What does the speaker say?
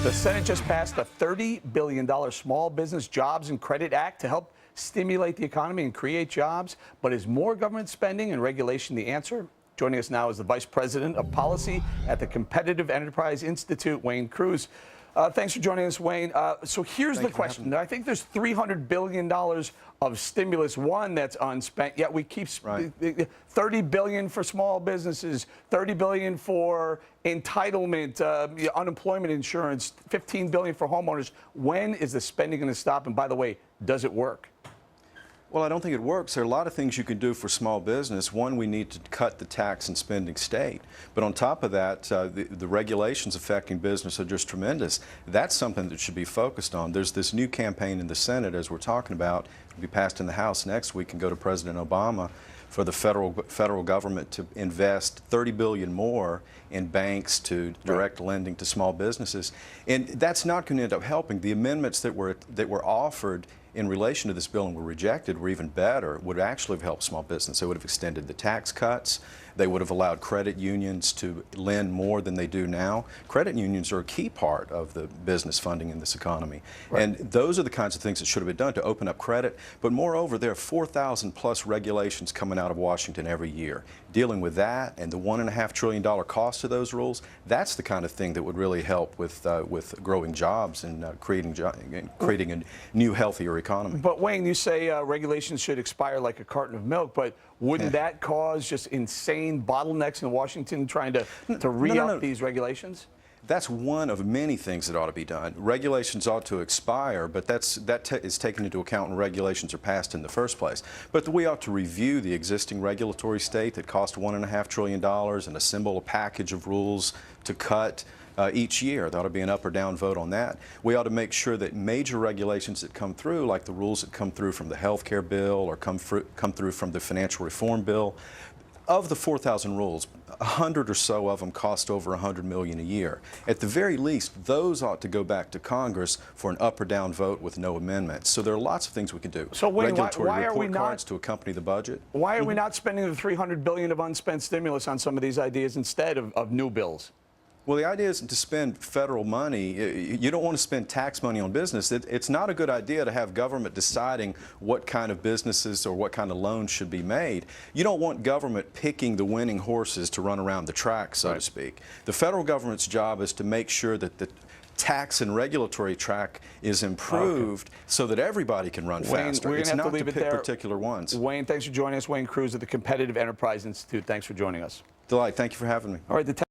The Senate just passed a $30 billion Small Business Jobs and Credit Act to help stimulate the economy and create jobs. But is more government spending and regulation the answer? Joining us now is the Vice President of Policy at the Competitive Enterprise Institute, Wayne Cruz. Thanks for joining us, Wayne. So here's the question. I think there's $300 billion of stimulus one that's unspent, yet we keep $30 billion for small businesses, $30 billion for entitlement, unemployment insurance, $15 billion for homeowners. When is the spending going to stop? And by the way, does it work? Well, I don't think it works. There are a lot of things you can do for small business. One, we need to cut the tax and spending state. But on top of that, the regulations affecting business are just tremendous. That's something that should be focused on. There's this new campaign in the Senate, as we're talking about. It'll be passed in the House next week and go to President Obama for the federal government to invest $30 billion more in banks to direct lending to small businesses. And that's not going to end up helping. The amendments that were offered in relation to this bill and were rejected were even better, would actually have helped small business. They would have extended the tax cuts. They would have allowed credit unions to lend more than they do now. Credit unions are a key part of the business funding in this economy. And those are the kinds of things that should have been done to open up credit. But moreover, there are 4,000 plus regulations coming out of Washington every year. Dealing with that and the $1.5 trillion cost of those rules, that's the kind of thing that would really help with growing jobs and creating a new, healthier economy. But Wayne, you say regulations should expire like a carton of milk, but wouldn't that cause just insane bottlenecks in Washington trying to re-up these regulations? That's one of many things that ought to be done. Regulations ought to expire, but that is taken into account when regulations are passed in the first place. But we ought to review the existing regulatory state that cost $1.5 trillion and assemble a package of rules to cut each year. There ought to be an up or down vote on that. We ought to make sure that major regulations that come through, like the rules that come through from the health care bill or come through from the financial reform bill, of the 4,000 rules, 100 or so of them cost over $100 million a year. At the very least, those ought to go back to Congress for an up or down vote with no amendments. So there are lots of things we can do. So Wayne, regulatory why are we report not cards to accompany the budget. Why are we not spending the $300 billion of unspent stimulus on some of these ideas instead of new bills? Well, the idea isn't to spend federal money. You don't want to spend tax money on business. It's not a good idea to have government deciding what kind of businesses or what kind of loans should be made. You don't want government picking the winning horses to run around the track, so to speak. The federal government's job is to make sure that the tax and regulatory track is improved so that everybody can run faster. It's not to pick particular ones. Wayne, thanks for joining us. Wayne Cruz at the Competitive Enterprise Institute. Thanks for joining us. Delight. Thank you for having me. All right.